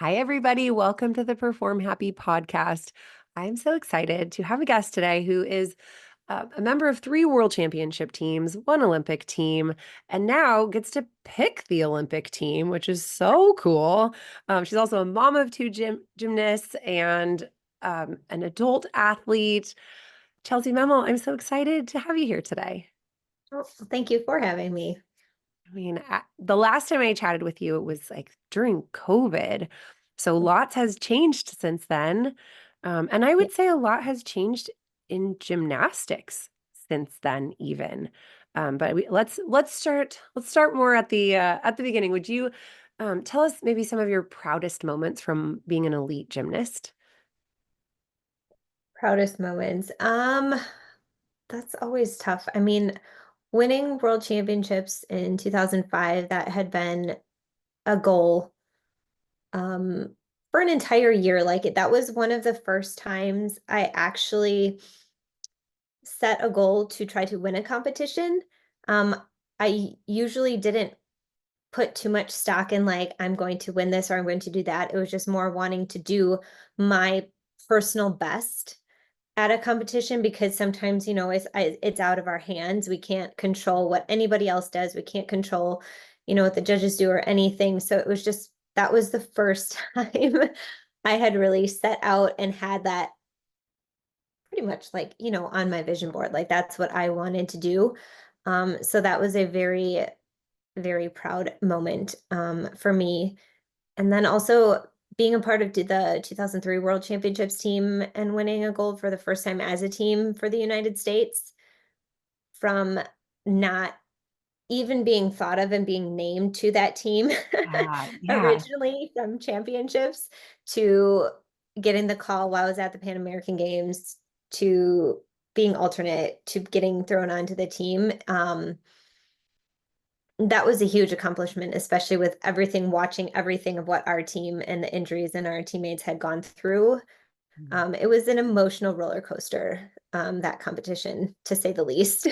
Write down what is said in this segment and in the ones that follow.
Hi, everybody. Welcome to the Perform Happy Podcast. I'm so excited to have a guest today who is a member of 3 world championship teams, 1 Olympic team, and now gets to pick the Olympic team, which is so cool. She's also a mom of 2 gymnasts and an adult athlete. Chellsie Memmel, I'm so excited to have you here today. Well, thank you for having me. The last time I chatted with you, it was like during COVID. So lots has changed since then. And I Yeah. would say a lot has changed in gymnastics since then, even. But let's start more at the beginning. Would you tell us maybe some of your proudest moments from being an elite gymnast? Proudest moments. That's always tough. I mean, winning world championships in 2005, that had been a goal um for an entire year. That was one of the first times I actually set a goal to try to win a competition. Um, I usually didn't put too much stock in I'm going to win this or I'm going to do that. It was just more wanting to do my personal best at a competition because sometimes it's out of our hands. We can't control what anybody else does. We can't control what the judges do or anything. So it was just that was the first time I had really set out and had that pretty much on my vision board. Like that's what I wanted to do. So that was a very, very proud moment for me. And then also being a part of the 2003 World Championships team and winning a gold for the first time as a team for the United States, from not even being thought of and being named to that team Yeah. originally from championships to getting the call while I was at the Pan American Games to being alternate to getting thrown onto the team. That was a huge accomplishment, especially with watching everything of what our team and the injuries and our teammates had gone through. It was an emotional roller coaster, that competition, to say the least.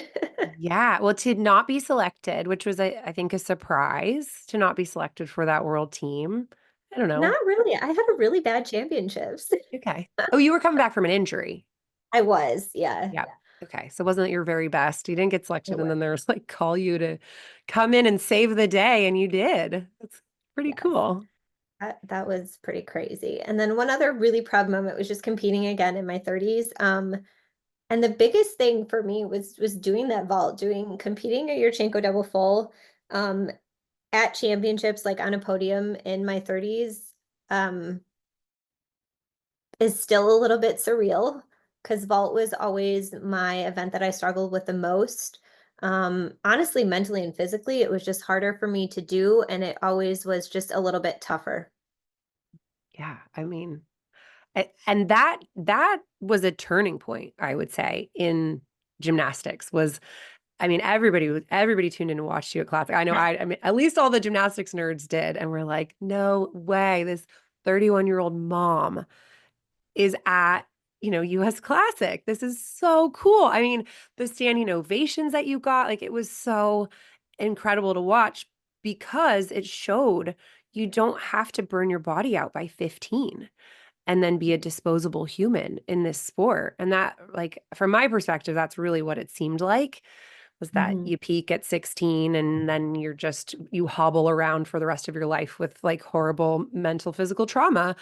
Yeah, well, to not be selected, which was, I think, a surprise to not be selected for that world team. I don't Not know. really. I had a really bad championships. Okay. Oh, you were coming back from an injury. I was, yeah, Yeah. Okay. So it wasn't your very best. You didn't get it selected, and was. then there was like call you to come in and save the day, and you did. That's pretty Yes. cool. That was pretty crazy. And then one other really proud moment was just competing again in my 30s. And the biggest thing for me was doing that vault, competing a Yurchenko double full. Um, at championships, like on a podium in my 30s, um, is still a little bit surreal because vault was always my event that I struggled with the most. Honestly, mentally and physically, it was just harder for me to do, and it always was just a little bit tougher. Yeah. I mean, and that was a turning point, I would say, in gymnastics was I mean, everybody tuned in and watched you at Classic. I know I mean, at least all the gymnastics nerds did. And we're like, no way, this 31-year-old mom is at, US Classic. This is so cool. I mean, the standing ovations that you got, like it was so incredible to watch because it showed you don't have to burn your body out by 15 and then be a disposable human in this sport. And that, like, from my perspective, that's really what it seemed like was that Mhm. you peak at 16 and then you hobble around for the rest of your life with like horrible mental, physical trauma.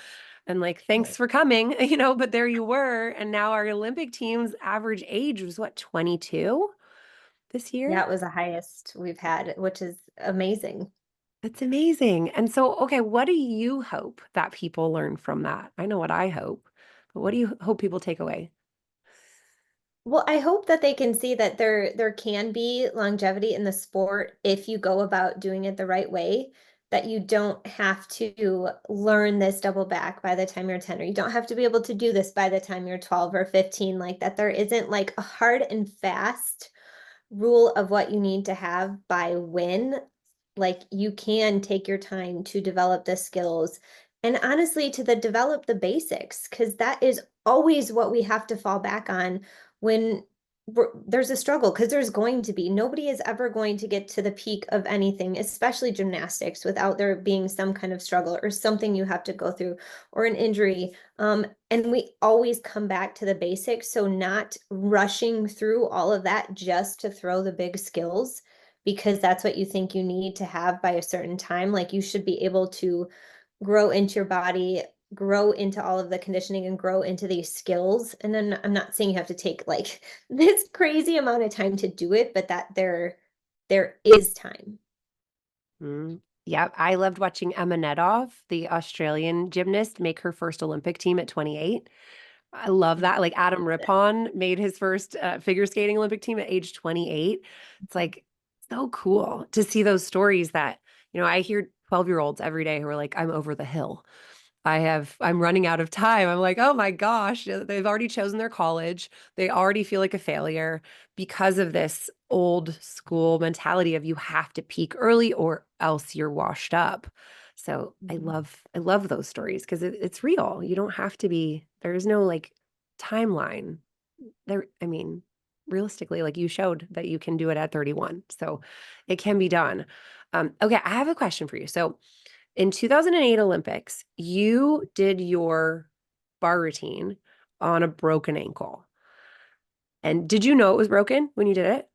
And like, thanks Right. for coming, but there you were. And now our Olympic team's average age was what, 22 this year? That was the highest we've had, which is amazing. That's amazing. And so, okay, what do you hope that people learn from that? I know what I hope, but what do you hope people take away? Well, I hope that they can see that there can be longevity in the sport if you go about doing it the right way, that you don't have to learn this double back by the time you're 10, or you don't have to be able to do this by the time you're 12 or 15, like that there isn't like a hard and fast rule of what you need to have by when. Like you can take your time to develop the skills and honestly to develop the basics, because that is always what we have to fall back on when there's a struggle because there's going to be nobody is ever going to get to the peak of anything, especially gymnastics, without there being some kind of struggle or something you have to go through or an injury. And we always come back to the basics. So not rushing through all of that just to throw the big skills because that's what you think you need to have by a certain time. Like you should be able to grow into your body, grow into all of the conditioning and grow into these skills. And then I'm not saying you have to take like this crazy amount of time to do it, but that there is time. Yeah, I loved watching Emma Nedov, the Australian gymnast, make her first Olympic team at 28. I love that. Like Adam Rippon made his first figure skating Olympic team at age 28. It's like so cool to see those stories that, I hear 12-year-olds every day who are like, I'm over the hill. I'm running out of time. I'm like, oh my gosh, they've already chosen their college. They already feel like a failure because of this old school mentality of you have to peak early or else you're washed up. So I love those stories because it's real. You don't have to be, there's no like timeline there. I mean, realistically, like you showed that you can do it at 31. So it can be done. Okay, I have a question for you. So in 2008 Olympics, you did your bar routine on a broken ankle. And did you know it was broken when you did it?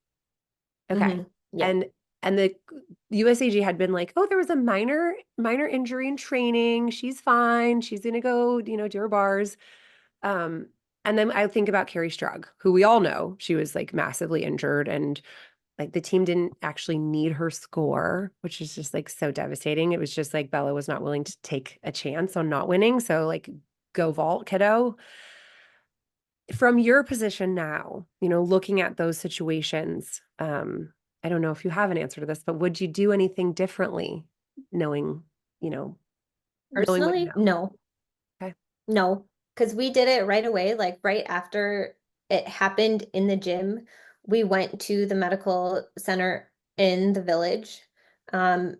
Okay. Yeah. And the USAG had been like, "Oh, there was a minor injury in training. She's fine. She's gonna go, do her bars." Um, and then I think about Carrie Strug, who we all know she was like massively injured and like the team didn't actually need her score, which is just like so devastating. It was just like Bella was not willing to take a chance on not winning. So like go vault, kiddo. From your position now, looking at those situations, I don't know if you have an answer to this, but would you do anything differently knowing, you know, knowing what you Personally, know? no. Okay. No, because we did it right away, like right after it happened in the gym. We went to the medical center in the village, um,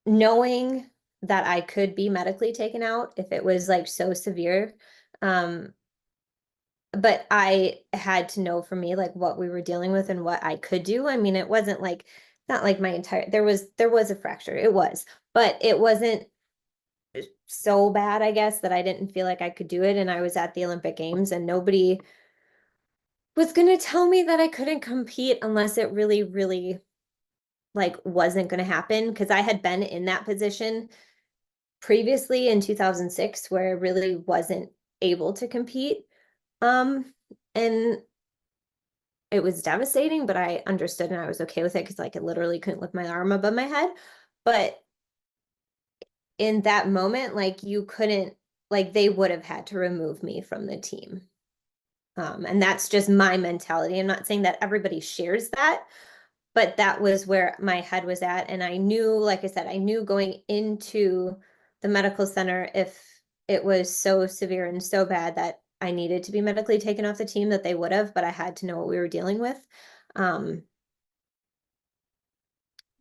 knowing that I could be medically taken out if it was like so severe. Um, but I had to know for me like what we were dealing with and what I could do. I mean, it wasn't like not like my entire there was a fracture. It was, but it wasn't so bad, I guess, that I didn't feel like I could do it. And I was at the Olympic Games and nobody was going to tell me that I couldn't compete unless it really, really like wasn't going to happen. Cause I had been in that position previously in 2006 where I really wasn't able to compete. And it was devastating, but I understood and I was okay with it because like I literally couldn't lift my arm above my head. But in that moment, like you couldn't, like they would have had to remove me from the team. And that's just my mentality. I'm not saying that everybody shares that, but that was where my head was at. And I knew, like I said, I knew going into the medical center if it was so severe and so bad that I needed to be medically taken off the team that they would have, but I had to know what we were dealing with. Um,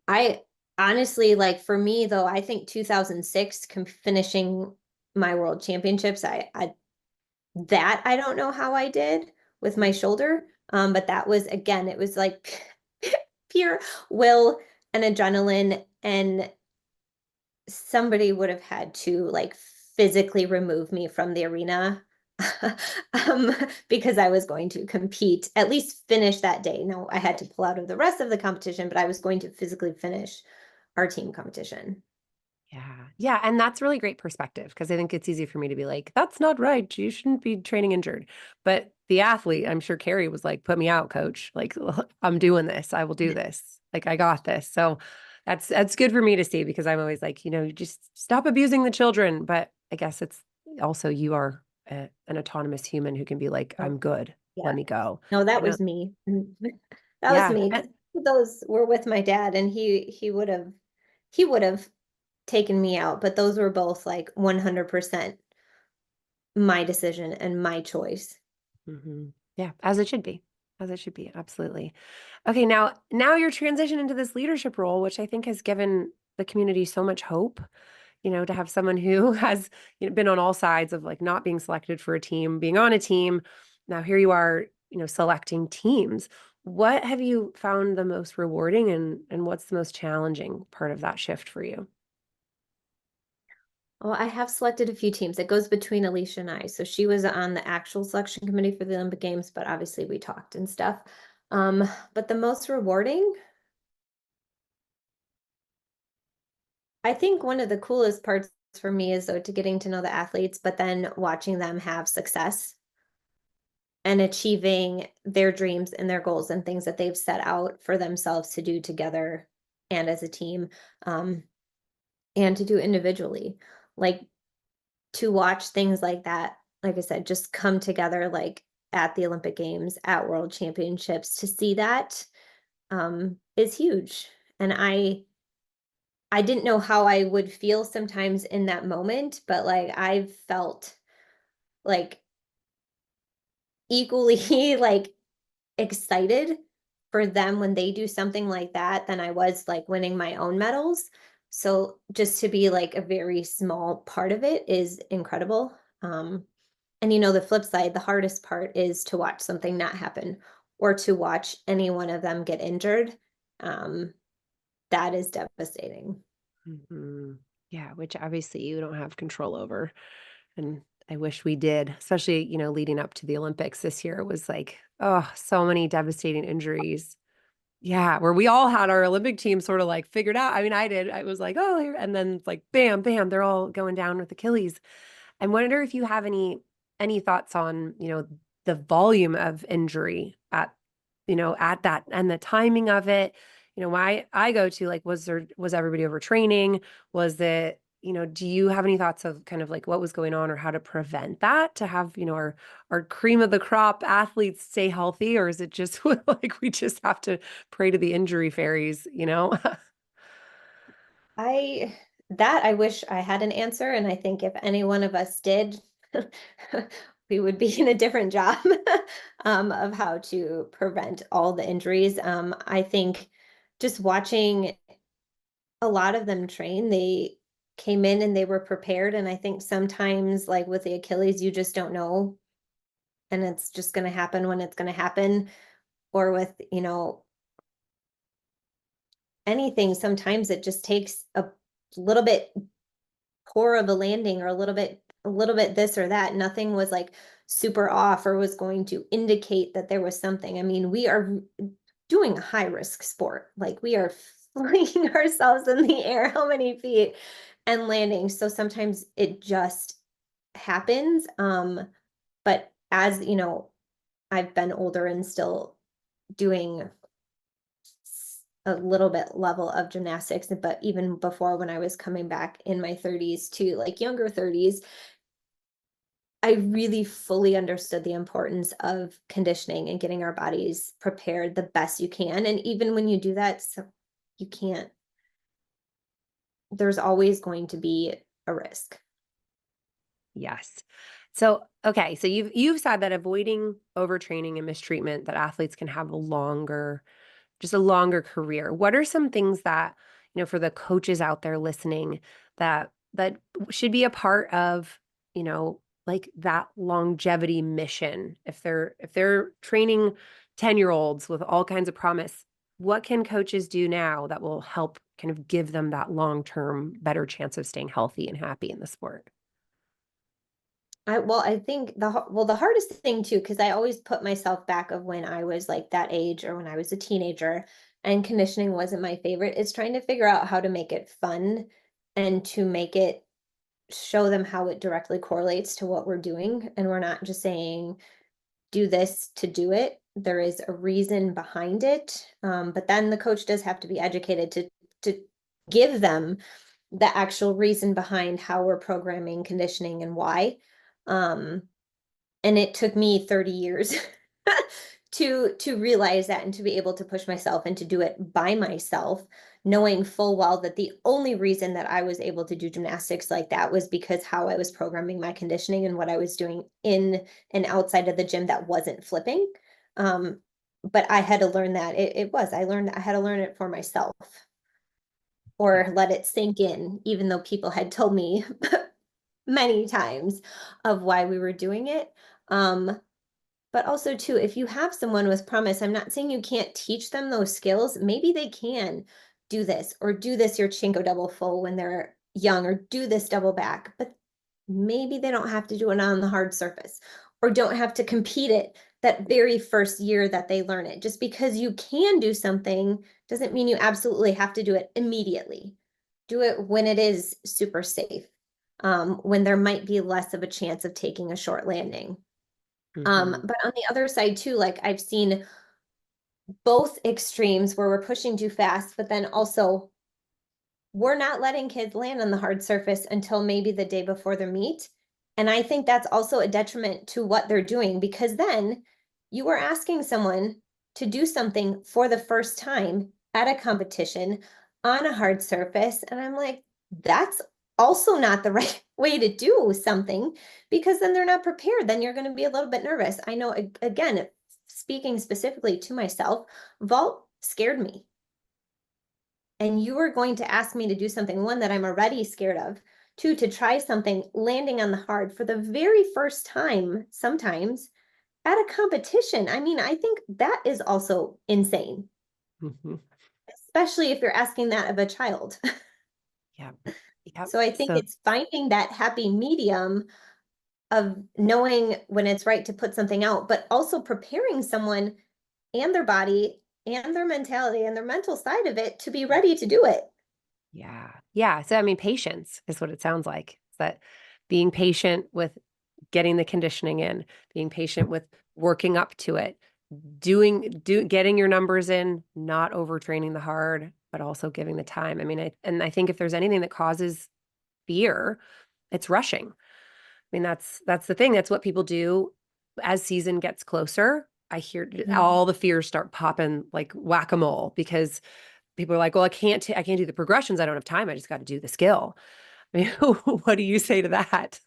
I honestly, like for me though, I think 2006 finishing my world championships, I that I don't know how I did with my shoulder. But that was again, it was like pure will and adrenaline, and somebody would have had to like physically remove me from the arena um, because I was going to compete, at least finish that day. No, I had to pull out of the rest of the competition, but I was going to physically finish our team competition. Yeah. Yeah. And that's really great perspective because I think it's easy for me to be like, that's not right. You shouldn't be training injured. But the athlete, I'm sure Carrie was like, put me out, coach. Like, I'm doing this. I will do this. Like, I got this. So that's good for me to see because I'm always like, just stop abusing the children. But I guess it's also you are an autonomous human who can be like, Oh, I'm good. yeah. Let me go. No, that You know? was me. That was Yeah. me. Those were with my dad, and he would have taken me out, but those were both like 100% my decision and my choice. Yeah, as it should be. As it should be. Absolutely. Okay, now you're transitioning into this leadership role, which I think has given the community so much hope, to have someone who has been on all sides of like not being selected for a team, being on a team. Now here you are selecting teams. What have you found the most rewarding and what's the most challenging part of that shift for you? Well, I have selected a few teams. It goes between Alicia and I. So she was on the actual selection committee for the Olympic Games, but obviously we talked and stuff. But the most rewarding, I think one of the coolest parts for me is though to getting to know the athletes, but then watching them have success and achieving their dreams and their goals and things that they've set out for themselves to do together and as a team, um, and to do individually. Like to watch things like that, like I said, just come together like at the Olympic Games, at World Championships, to see that is huge. And I didn't know how I would feel sometimes in that moment, but like I've felt like equally like excited for them when they do something like that than I was like winning my own medals. So just to be like a very small part of it is incredible. And the flip side, the hardest part is to watch something not happen or to watch any one of them get injured. Um, that is devastating. Hmm. Yeah, which obviously you don't have control over. And I wish we did, especially, leading up to the Olympics this year was like, oh, so many devastating injuries. Yeah, where we all had our Olympic team sort of like figured out. I mean, I did. I was like, oh, here, and then it's like, bam, bam, they're all going down with Achilles. I wonder if you have any thoughts on, the volume of injury at that and the timing of it. Why I go to like, was everybody overtraining? Was it, do you have any thoughts of kind of like what was going on or how to prevent that to have, our cream of the crop athletes stay healthy? Or is it just like we just have to pray to the injury fairies? I wish I had an answer, and I think if any one of us did, we would be in a different job of how to prevent all the injuries. I think just watching a lot of them train, they came in and they were prepared, and I think sometimes, like with the Achilles, you just don't know, and it's just going to happen when it's going to happen. Or with anything, sometimes it just takes a little bit poor of a landing or a little bit this or that. Nothing was like super off or was going to indicate that there was something. I mean, we are doing a high risk sport. Like we are flinging ourselves in the air how many feet and landing. So sometimes it just happens. But as I've been older and still doing a little bit level of gymnastics, but even before when I was coming back in my 30s to like younger 30s, I really fully understood the importance of conditioning and getting our bodies prepared the best you can. And even when you do that, so you can't, there's always going to be a risk. Yes. So, okay, so you've said that avoiding overtraining and mistreatment that athletes can have just a longer career. What are some things that, for the coaches out there listening that should be a part of, like that longevity mission? If they're training 10-year-olds with all kinds of promise, what can coaches do now that will help kind of give them that long-term better chance of staying healthy and happy in the sport? I think the hardest thing too, because I always put myself back of when I was like that age or when I was a teenager and conditioning wasn't my favorite, is trying to figure out how to make it fun and to make it show them how it directly correlates to what we're doing. And we're not just saying, do this to do it. There is a reason behind it. But then the coach does have to be educated to give them the actual reason behind how we're programming conditioning and why. Um, and it took me 30 years to realize that and to be able to push myself and to do it by myself, knowing full well that the only reason that I was able to do gymnastics like that was because how I was programming my conditioning and what I was doing in and outside of the gym that wasn't flipping. But I had to learn that I had to learn it for myself Yeah. or let it sink in, even though people had told me many times of why we were doing it. Um, But also too, if you have someone with promise, I'm not saying you can't teach them those skills. Maybe they can do this or do this your chinko double full when they're young or do this double back, but maybe they don't have to do it on the hard surface or don't have to compete it that very first year that they learn it. Just because you can do something doesn't mean you absolutely have to do it immediately. Do it when it is super safe, when there might be less of a chance of taking a short landing. Mhm. But on the other side too, like I've seen both extremes where we're pushing too fast, but then also we're not letting kids land on the hard surface until maybe the day before their meet. And I think that's also a detriment to what they're doing because then you are asking someone to do something for the first time at a competition on a hard surface. And I'm like, that's also not the right way to do something because then they're not prepared. Then you're going to be a little bit nervous. I know, again, speaking specifically to myself, vault scared me and you are going to ask me to do something, one, that I'm already scared of, two, to try something landing on the hard for the very first time, sometimes at a competition. I mean, I think that is also insane, Mhm. especially if you're asking that of a child. Yeah. Yep. So I think So it's finding that happy medium of knowing when it's right to put something out, but also preparing someone and their body and their mentality and their mental side of it to be ready to do it. yeah. Yeah. So I mean, patience is what it sounds like. It's that being patient with getting the conditioning in, being patient with working up to it, getting your numbers in, not overtraining the hard, but also giving the time. I mean, I think if there's anything that causes fear, it's rushing. I mean, that's the thing. That's what people do as season gets closer. I hear Mhm. all the fears start popping like whack-a-mole because people are like, "Well, I can't do the progressions. I don't have time. I just got to do the skill." I mean, what do you say to that?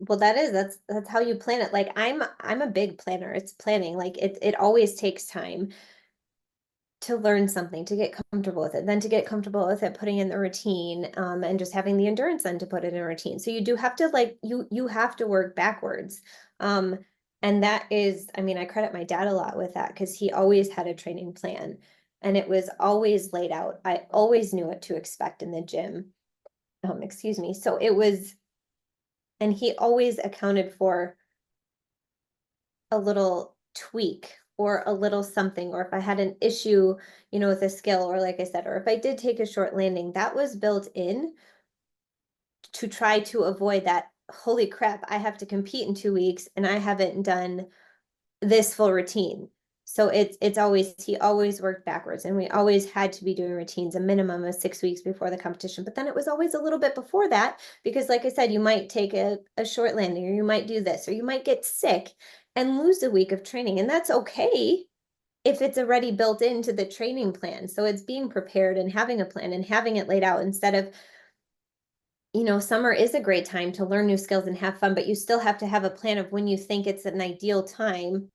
Well, that's how you plan it. Like I'm a big planner. It's planning. Like it always takes time to learn something, to get comfortable with it, then to get comfortable with it, putting in the routine, and just having the endurance then to put it in a routine. So you do have to like you have to work backwards. Um, and that is, I mean, I credit my dad a lot with that because he always had a training plan and it was always laid out. I always knew what to expect in the gym. Excuse me. So it was, and he always accounted for a little tweak or a little something, or if I had an issue, with a skill, or like I said, or if I did take a short landing, that was built in to try to avoid that. Holy crap, I have to compete in 2 weeks and I haven't done this full routine. So it's always he always worked backwards and we always had to be doing routines a minimum of 6 weeks before the competition. But then it was always a little bit before that because like I said, you might take a short landing or you might do this or you might get sick and lose a week of training. And that's okay if it's already built into the training plan. So it's being prepared and having a plan and having it laid out instead of summer is a great time to learn new skills and have fun, but you still have to have a plan of when you think it's an ideal time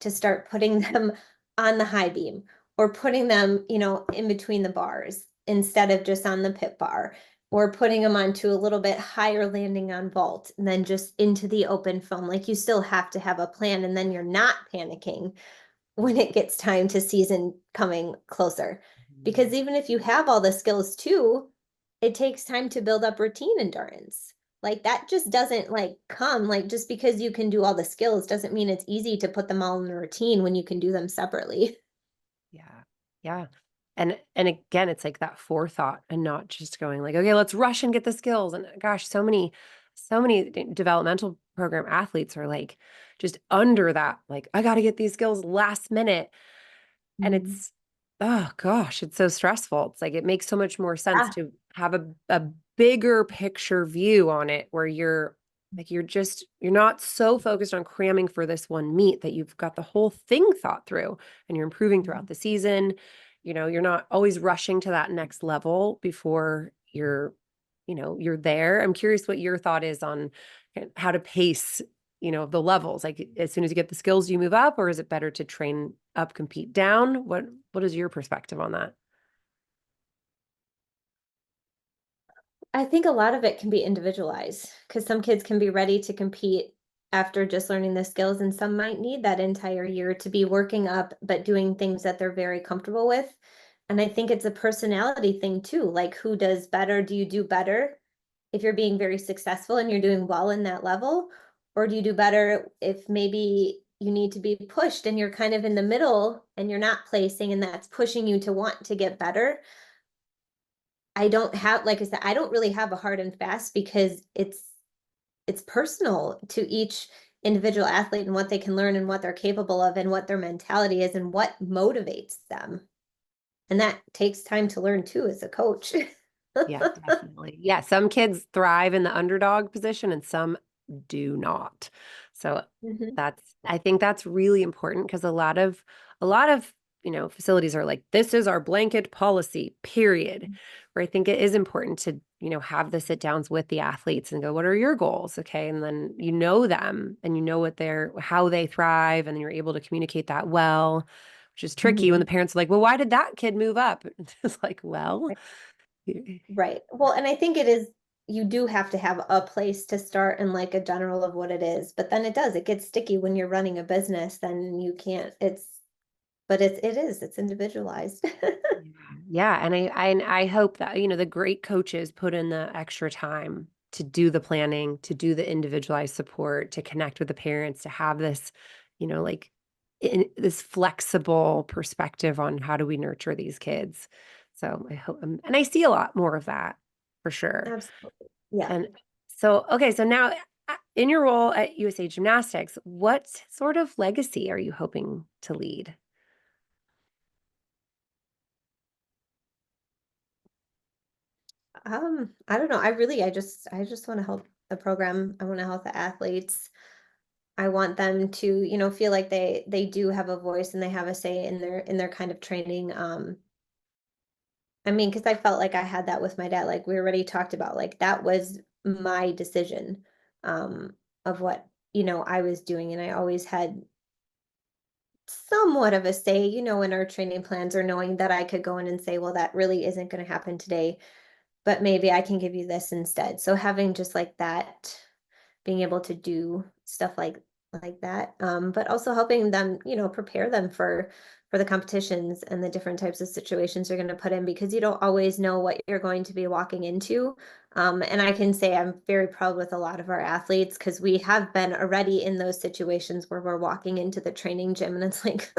to start putting them on the high beam or putting them, in between the bars instead of just on the pit bar or putting them onto a little bit higher landing on vault and then just into the open foam. Like you still have to have a plan and then you're not panicking when it gets time to season coming closer. Because even if you have all the skills too, it takes time to build up routine endurance. Like that just doesn't like come like just because you can do all the skills doesn't mean it's easy to put them all in a routine when you can do them separately. Yeah. Yeah. And again, it's like that forethought and not just going like, okay, let's rush and get the skills. And gosh, so many developmental program athletes are like just under that, like, I got to get these skills last minute. And Mhm. it's, oh gosh, it's so stressful. It's like it makes so much more sense Yeah. to have a bigger picture view on it where you're like you're not so focused on cramming for this one meet that you've got the whole thing thought through and you're improving throughout Mhm. the season. You're not always rushing to that next level before you're there. I'm curious what your thought is on how to pace the levels. Like as soon as you get the skills, you move up, or is it better to train up, compete down? What is your perspective on that? I think a lot of it can be individualized because some kids can be ready to compete after just learning the skills, and some might need that entire year to be working up, but doing things that they're very comfortable with. And I think it's a personality thing too. Like, who does better? Do you do better if you're being very successful and you're doing well in that level? Or do you do better if maybe you need to be pushed and you're kind of in the middle and you're not placing and that's pushing you to want to get better? I don't have, like I said, I don't really have a hard and fast because it's personal to each individual athlete and what they can learn and what they're capable of and what their mentality is and what motivates them. And that takes time to learn too as a coach. Yeah, definitely. Yeah, some kids thrive in the underdog position and some do not. So Mhm. I think that's really important because a lot of, facilities are like, this is our blanket policy, period. Where I think it is important to, have the sit downs with the athletes and go, what are your goals? Okay. And then you know them and you know how they thrive, and then you're able to communicate that well, which is tricky when the Mhm. parents are like, well, why did that kid move up? It's like, well, Right. Well, and I think it is, you do have to have a place to start and like a general of what it is, but then it gets sticky when you're running a business, then you can't, but it's individualized. Yeah. Yeah, and I hope that, the great coaches put in the extra time to do the planning, to do the individualized support, to connect with the parents, to have this, like this flexible perspective on how do we nurture these kids. So I hope, and I see a lot more of that for sure. Absolutely. Yeah. And so, okay, so now in your role at USA Gymnastics, what sort of legacy are you hoping to lead? I don't know. I just want to help the program. I want to help the athletes. I want them to, feel like they do have a voice and they have a say in their kind of training. I mean, because I felt like I had that with my dad. Like we already talked about, like that was my decision of what, I was doing. And I always had somewhat of a say, in our training plans, or knowing that I could go in and say, well, that really isn't going to happen today, but maybe I can give you this instead. So having just like that, being able to do stuff like that, but also helping them, prepare them for the competitions and the different types of situations you're going to put in, because you don't always know what you're going to be walking into. And I can say I'm very proud with a lot of our athletes, because we have been already in those situations where we're walking into the training gym and it's like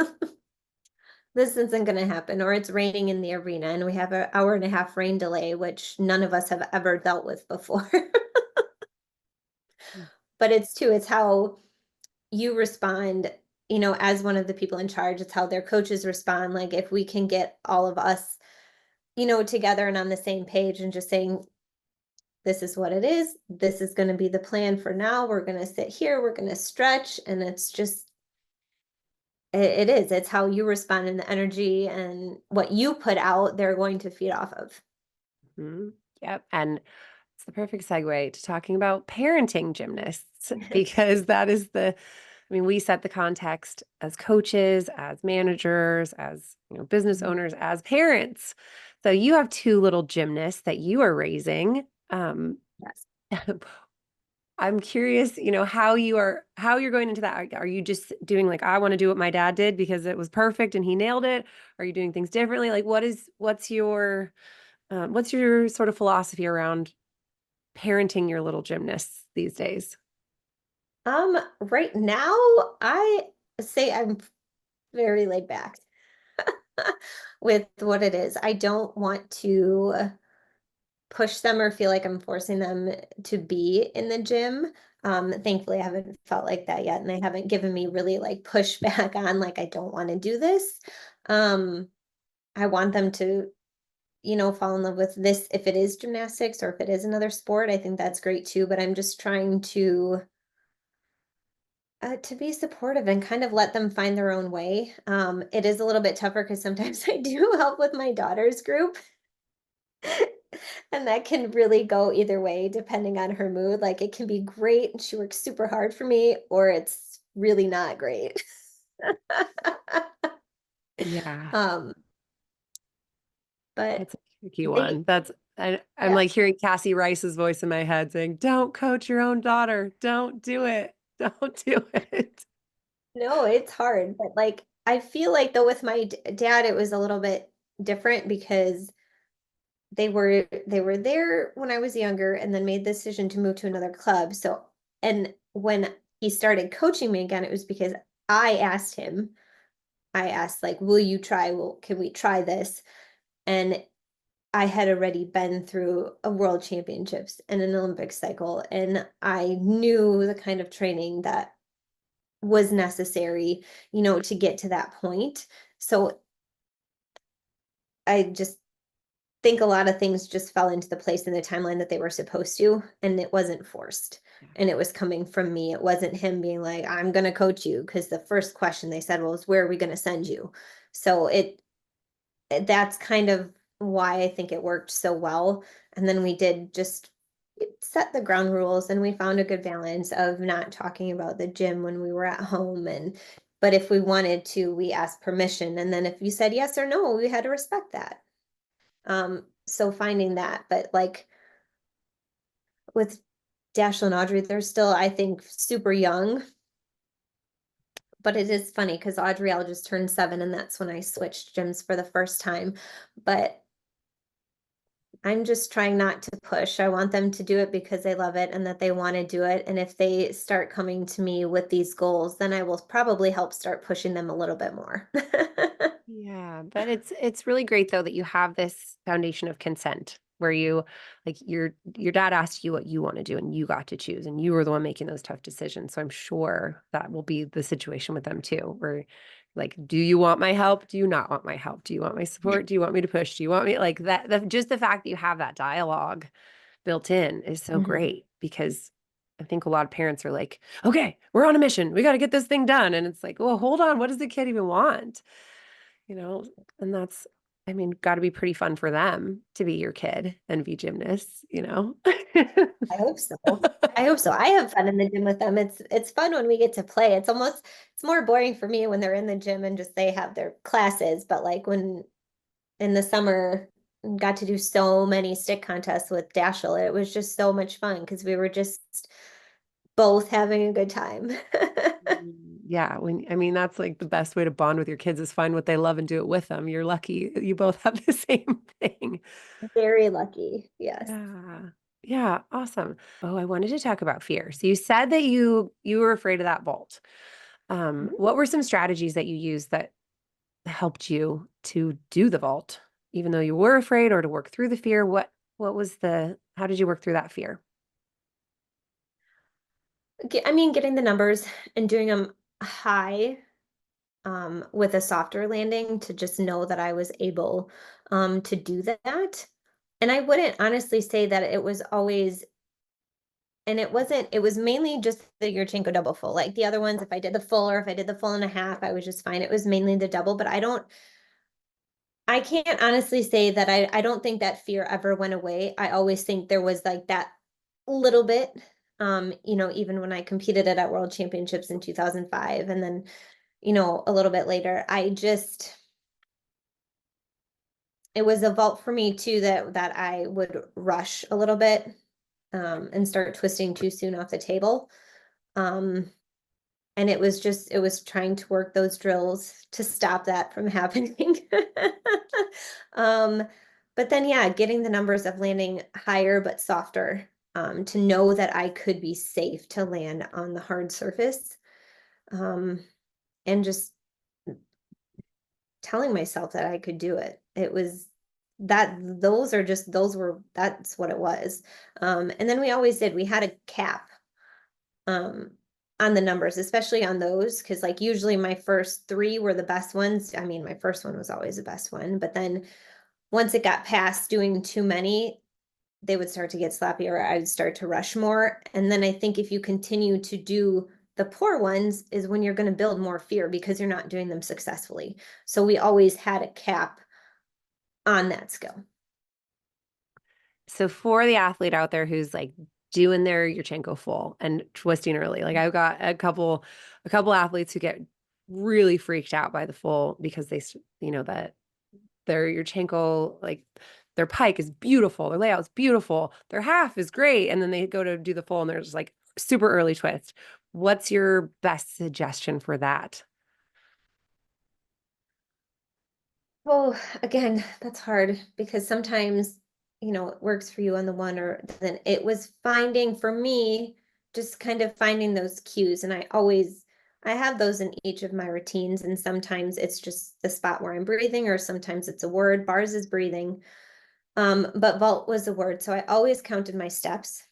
this isn't going to happen, or it's raining in the arena and we have an hour and a half rain delay, which none of us have ever dealt with before. But it's how you respond, as one of the people in charge. It's how their coaches respond. Like if we can get all of us, together and on the same page and just saying, this is what it is. This is going to be the plan for now. We're going to sit here, we're going to stretch. And it's just, it is. It's how you respond, and the energy and what you put out, they're going to feed off of. Mhm. Yep. And it's the perfect segue to talking about parenting gymnasts, because we set the context as coaches, as managers, as, business Mhm. owners, as parents. So you have two little gymnasts that you are raising. Yes. I'm curious, how you're going into that. Are you just doing like, I want to do what my dad did because it was perfect and he nailed it? Are you doing things differently? Like, what's your sort of philosophy around parenting your little gymnasts these days? Right now, I say I'm very laid back with what it is. I don't want to push them or feel like I'm forcing them to be in the gym. Thankfully, I haven't felt like that yet, and they haven't given me really like pushback on like I don't want to do this. Um, I want them to, fall in love with this if it is gymnastics or if it is another sport. I think that's great too. But I'm just trying to be supportive and kind of let them find their own way. It is a little bit tougher because sometimes I do help with my daughter's group. And that can really go either way depending on her mood. Like it can be great and she works super hard for me, or it's really not great. Yeah, um, but that's a tricky they, one. I'm yeah, like hearing Cassie Rice's voice in my head saying, "Don't coach your own daughter. Don't do it. Don't do it. No, it's hard, but like I feel like though with my dad, it was a little bit different because they were there when I was younger and then made the decision to move to another club. So, and when he started coaching me again, it was because I asked him, I asked like, will you try? Well, can we try this? And I had already been through a world championships and an Olympic cycle, and I knew the kind of training that was necessary, to get to that point. So I just think a lot of things just fell into the place in the timeline that they were supposed to, and it wasn't forced. Yeah. And it was coming from me. It wasn't him being like, I'm going to coach you. Because the first question they said was, where are we going to send you? So that's kind of why I think it worked so well. And then we did just set the ground rules, and we found a good balance of not talking about the gym when we were at home. But if we wanted to, we asked permission. And then if you said yes or no, we had to respect that. So finding that, but like with Dashiell and Audrey, they're still, I think, super young. But it is funny because Audrielle just turned 7, and that's when I switched gyms for the first time. But I'm just trying not to push. I want them to do it because they love it and that they want to do it. And if they start coming to me with these goals, then I will probably help start pushing them a little bit more. Yeah, but it's really great though that you have this foundation of consent where you like your dad asked you what you want to do and you got to choose and you were the one making those tough decisions. So I'm sure that will be the situation with them too, where like, do you want my help? Do you not want my help? Do you want my support? Do you want me to push? Do you want me like that? Just the fact that you have that dialogue built in is so Mhm. great because I think a lot of parents are like, okay, we're on a mission. We got to get this thing done. And it's like, well, hold on. What does the kid even want? You know, and that's, I mean, got to be pretty fun for them to be your kid and be gymnasts, you know? I hope so. I hope so. I have fun in the gym with them. It's fun when we get to play. It's more boring for me when they're in the gym and just they have their classes, but like when in the summer got to do so many stick contests with Dashiell, it was just so much fun because we were just both having a good time. Yeah, when I mean that's like the best way to bond with your kids is find what they love and do it with them. You're lucky you both have the same thing. Very lucky. Yes. Yeah. Yeah, awesome. Oh, I wanted to talk about fear. So you said that you were afraid of that vault. What were some strategies that you used that helped you to do the vault, even though you were afraid or to work through the fear? What was how did you work through that fear? I mean, getting the numbers and doing them high, with a softer landing to just know that I was able, to do that. And I wouldn't honestly say that it was always, and it was mainly just the Yurchenko double full. Like the other ones, if I did the full or if I did the full and a half, I was just fine. It was mainly the double, but I can't honestly say that I don't think that fear ever went away. I always think there was like that little bit, even when I competed at World Championships in 2005, and then, a little bit later, it was a vault for me too that I would rush a little bit, and start twisting too soon off the table. Um, and it was trying to work those drills to stop that from happening. Um, but then yeah, getting the numbers of landing higher but softer, to know that I could be safe to land on the hard surface. And just telling myself that I could do it. It was that that's what it was. And then we always did, we had a cap, um, on the numbers, especially on those, because like usually my first three were the best ones. I mean, my first one was always the best one, but then once it got past doing too many, they would start to get sloppy or I would start to rush more. And then I think if you continue to do the poor ones is when you're going to build more fear because you're not doing them successfully. So we always had a cap on that skill. So for the athlete out there who's like doing their Yurchenko full and twisting early, like I've got a couple athletes who get really freaked out by the full because that their Yurchenko, like their pike is beautiful, their layout's beautiful, their half is great, and then they go to do the full and there's like super early twist. What's your best suggestion for that? Well, again, that's hard because sometimes, it works for you on the one, or then it was finding for me, just kind of finding those cues. And I have those in each of my routines. And sometimes it's just the spot where I'm breathing, or sometimes it's a word. Bars is breathing. But vault was a word. So I always counted my steps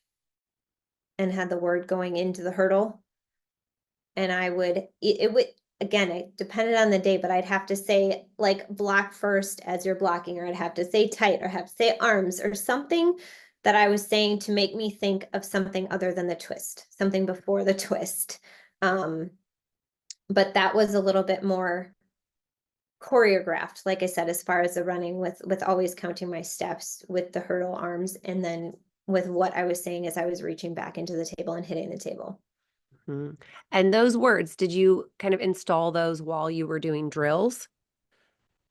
and had the word going into the hurdle. And it would, again, it depended on the day, but I'd have to say like block first as you're blocking, or I'd have to say tight, or have to say arms, or something that I was saying to make me think of something other than the twist, something before the twist. Um, but that was a little bit more choreographed, like I said, as far as the running, with always counting my steps with the hurdle arms, and then with what I was saying as I was reaching back into the table and hitting the table. Mhm. And those words, did you kind of install those while you were doing drills?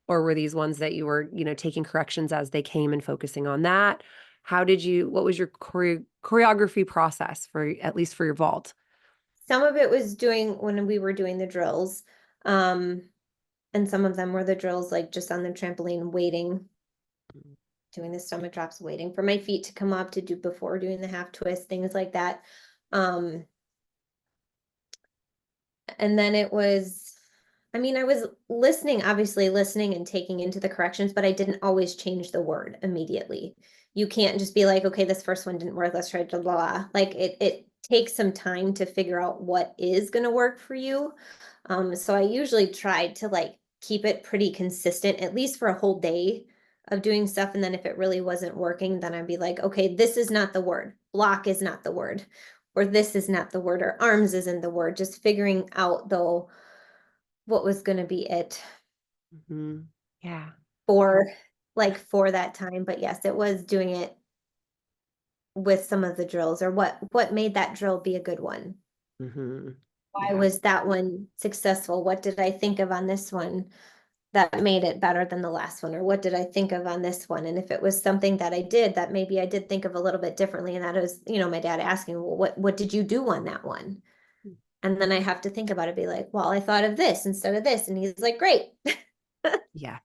Or were these ones that you were, taking corrections as they came and focusing on that? What was your choreography process for, at least for your vault? Some of it was doing when we were doing the drills. Um, and some of them were the drills like just on the trampoline waiting, doing the stomach drops, waiting for my feet to come up to do before doing the half twist, things like that. Um, and then I was listening, obviously listening and taking into the corrections, but I didn't always change the word immediately. You can't just be like, okay, this first one didn't work, let's try blah blah blah. Like it takes some time to figure out what is going to work for you. So I usually tried to like keep it pretty consistent, at least for a whole day of doing stuff. And then if it really wasn't working, then I'd be like, okay, this is not the word. Block is not the word, or this is not the word, or arms isn't the word. Just figuring out though what was going to be it Hmm. Yeah. for for that time. But yes, it was doing it with some of the drills, or what made that drill be a good one. Hmm. Why Yeah. was that one successful? What did I think of on this one that made it better than the last one? Or what did I think of on this one? And if it was something that I did that maybe I did think of a little bit differently, and that was, my dad asking, well, what did you do on that one? And then I have to think about it, be like, well, I thought of this instead of this. And he's like, great. Yeah.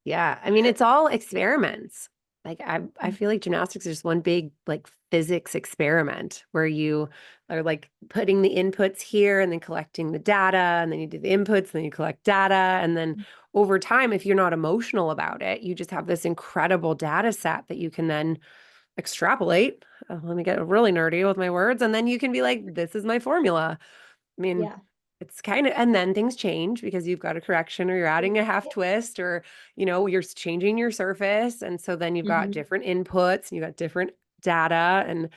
Yeah. I mean, it's all experiments. Like I feel like gymnastics is just one big like physics experiment where you are like putting the inputs here and then collecting the data, and then you do the inputs, and then you collect data. And then over time, if you're not emotional about it, you just have this incredible data set that you can then extrapolate. Let me get really nerdy with my words. And then you can be like, this is my formula. I mean, Yeah. it's kind of, and then things change because you've got a correction, or you're adding a half twist, or, you're changing your surface. And so then you've got Mhm. different inputs and you've got different data. And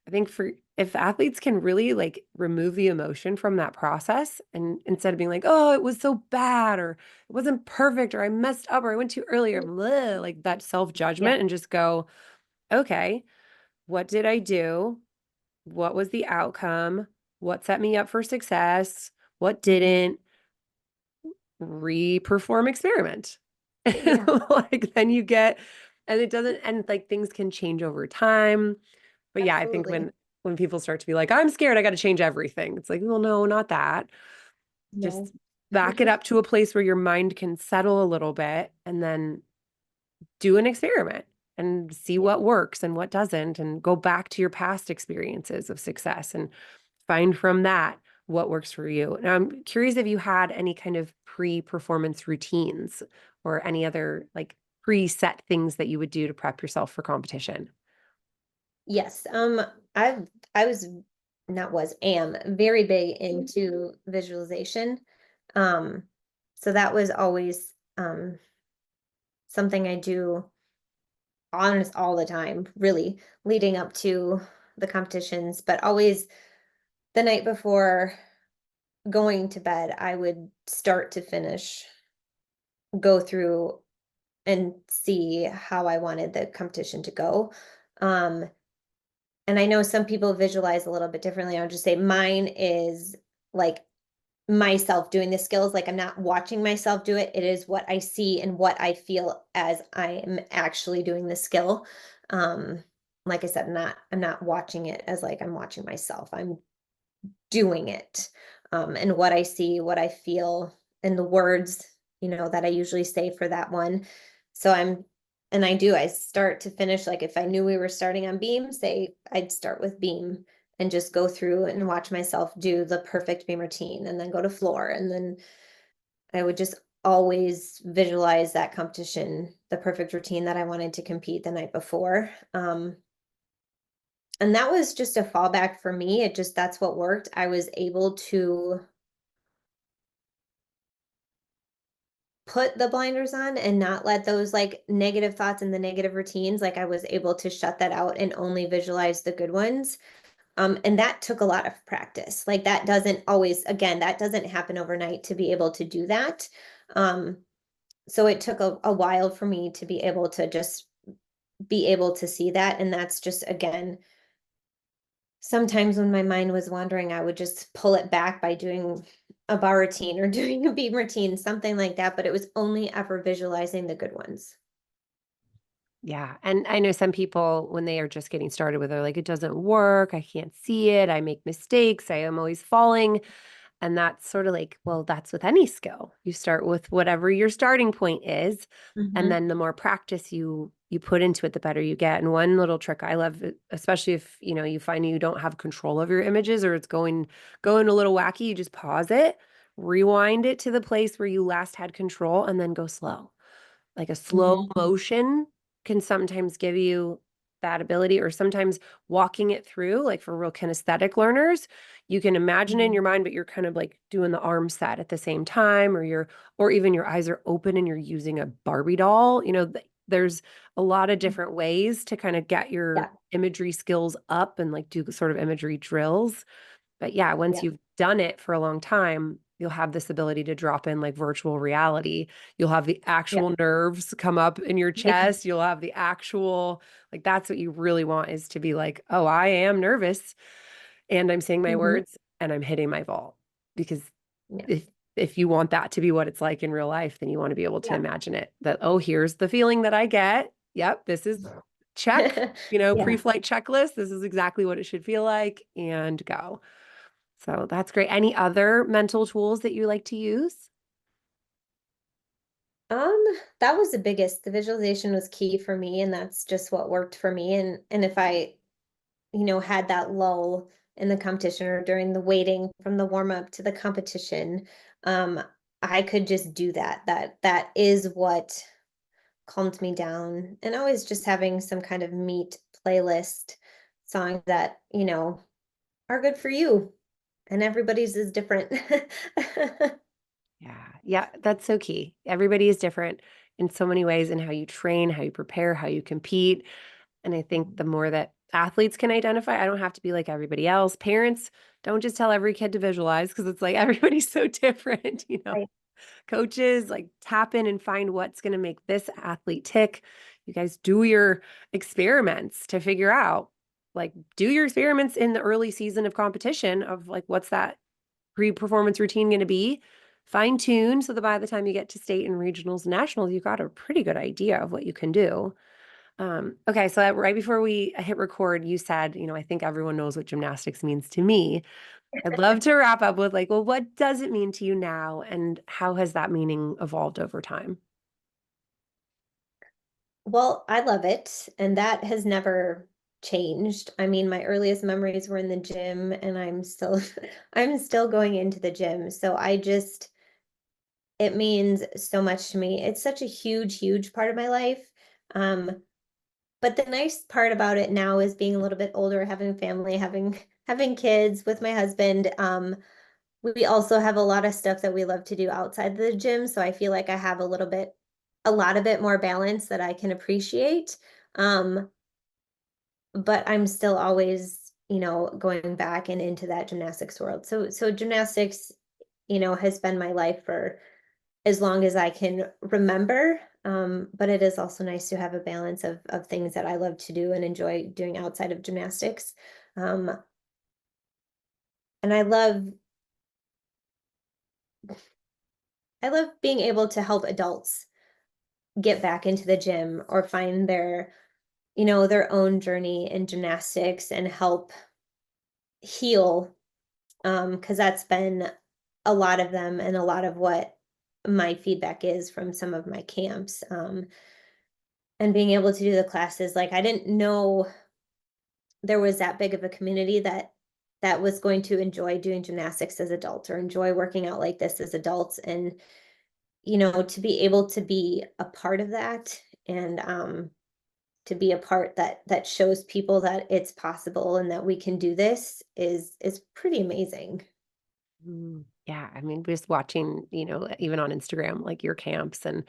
I think if athletes can really like remove the emotion from that process, and instead of being like, oh, it was so bad, or it wasn't perfect, or I messed up, or I went too early, or blah, like that Yeah. self-judgment, and just go, okay, what did I do? What was the outcome? What set me up for success? What Mhm. didn't? Re-perform experiment. Yeah, Like then you get, and it doesn't, and like things can change over time. But yeah, I think absolutely. when people start to be like, I'm scared, I got to change everything. It's like, well, no, not that. Just No. back it up to a place where your mind can settle a little bit, and then do an experiment and see Yeah. what works and what doesn't, and go back to your past experiences of success and find from that what works for you. Now, I'm curious if you had any kind of pre-performance routines or any other like preset things that you would do to prep yourself for competition. Yes. I was not was am very big into visualization. Um, so that was always something I do honest all the time, really, leading up to the competitions, but always the night before going to bed, I would start to finish go through and see how I wanted the competition to go. Um, and I know some people visualize a little bit differently. I'll just say mine is like myself doing the skills. Like I'm not watching myself do it. It is what I see and what I feel as I am actually doing the skill. Um, like I said, I'm not watching it as like I'm watching myself. I'm doing it, and what I see, what I feel, and the words, that I usually say for that one. So I start to finish, like if I knew we were starting on beam, say I'd start with beam and just go through and watch myself do the perfect beam routine and then go to floor. And then I would just always visualize that competition, the perfect routine that I wanted to compete the night before. And that was just a fallback for me. That's what worked. I was able to put the blinders on and not let those like negative thoughts and the negative routines, like I was able to shut that out and only visualize the good ones. And that took a lot of practice. Like that doesn't always, again, that doesn't happen overnight to be able to do that. Um, so it took a while for me to be able to just be able to see that. And that's just, again, sometimes when my mind was wandering, I would just pull it back by doing a bar routine or doing a beam routine, something like that. But it was only ever visualizing the good ones. Yeah. And I know some people, when they are just getting started with it, are like, it doesn't work. I can't see it. I make mistakes. I am always falling. And that's sort of like, well, that's with any skill. You start with whatever your starting point is, and Mhm. then the more practice you put into it, the better you get. And one little trick I love, especially if, you find you don't have control of your images or it's going a little wacky, you just pause it, rewind it to the place where you last had control, and then go slow. Like a slow Mhm. motion can sometimes give you that ability, or sometimes walking it through, like for real kinesthetic learners, you can imagine it in Mhm. your mind, but you're kind of like doing the arm set at the same time, or even your eyes are open and you're using a Barbie doll. There's a lot of different ways to kind of get your Yeah. imagery skills up and like do sort of imagery drills. But yeah, once Yeah. you've done it for a long time, you'll have this ability to drop in like virtual reality. You'll have the Yeah. actual nerves come up in your Yeah. chest. You'll have the actual, like, that's what you really want, is to be like, oh, I am nervous and I'm saying my Mhm. words and I'm hitting my vault. Because Yeah. if you want that to be what it's like in real life, then you want to be able to Yeah. imagine it, that, oh, here's the feeling that I get. Yep, this is check, Yeah. pre-flight checklist. This is exactly what it should feel like, and go. So that's great. Any other mental tools that you like to use? Um, that was the biggest. The visualization was key for me, and that's just what worked for me. And if I, had that lull in the competition or during the waiting from the warm up to the competition, um, I could just do that. That is what calmed me down. And always just having some kind of meat playlist songs that, are good for you. And everybody's is different. Yeah. Yeah, that's so key. Everybody is different in so many ways in how you train, how you prepare, how you compete. And I think the more that athletes can identify, I don't have to be like everybody else. Parents, don't just tell every kid to visualize, because it's like everybody's so different. Right. Coaches, like, tap in and find what's going to make this athlete tick. You guys do your experiments to figure out, like, do your experiments in the early season of competition of like, what's that pre-performance routine going to be? Fine tune so that by the time you get to state and regionals and nationals, you've got a pretty good idea of what you can do. Okay, so right before we hit record, you said, I think everyone knows what gymnastics means to me. I'd love to wrap up with like, well, what does it mean to you now, and how has that meaning evolved over time? Well, I love it, and that has never changed. I mean, my earliest memories were in the gym, and I'm still I'm still going into the gym. So it means so much to me. It's such a huge, huge part of my life. Um, but the nice part about it now is being a little bit older, having a family, having kids with my husband. We also have a lot of stuff that we love to do outside the gym, so I feel like I have a lot of it more balance that I can appreciate. Um, but I'm still always, going back and into that gymnastics world. So gymnastics, has been my life for as long as I can remember. But it is also nice to have a balance of things that I love to do and enjoy doing outside of gymnastics. Um, and I love being able to help adults get back into the gym or find their own journey in gymnastics and help heal because that's been a lot of them and a lot of what my feedback is from some of my camps. And being able to do the classes, like I didn't know there was that big of a community that was going to enjoy doing gymnastics as adults or enjoy working out like this as adults. And to be able to be a part of that, and to be a part that shows people that it's possible and that we can do this is pretty amazing. Yeah, I mean, just watching, even on Instagram, like your camps, and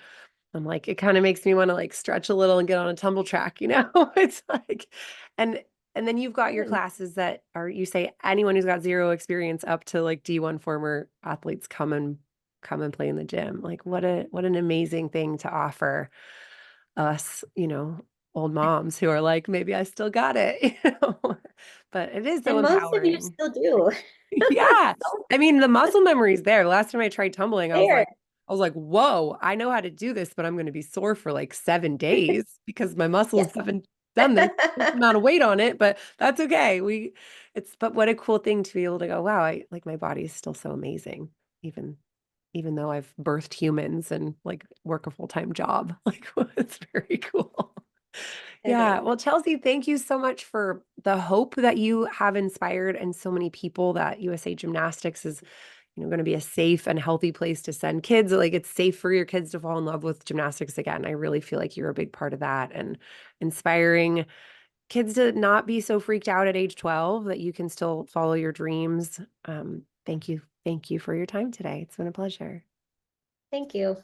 I'm like, it kind of makes me want to like stretch a little and get on a tumble track, you know? It's like, and and then you've got your Good. classes that are, you say anyone who's got zero experience up to like D1 former athletes come and play in the gym. Like what an amazing thing to offer us, old moms who are like, maybe I still got it, But it is so And most of you empowering. still do. Yeah. I mean, the muscle memory is there. Last time I tried tumbling, There. I was like, whoa, I know how to do this, but I'm going to be sore for like 7 days because my muscles Yes. haven't done this amount of weight on it, but that's okay. But what a cool thing to be able to go, wow, I like my body is still so amazing, even, even though I've birthed humans and like work a full-time job. Like, it's very cool. It Yeah. is. Well, Chelsea, thank you so much for the hope that you have inspired and so many people that USA Gymnastics is, going to be a safe and healthy place to send kids. Like it's safe for your kids to fall in love with gymnastics again. I really feel like you're a big part of that and inspiring kids to not be so freaked out at age 12 that you can still follow your dreams. Thank you. Thank you for your time today. It's been a pleasure. Thank you.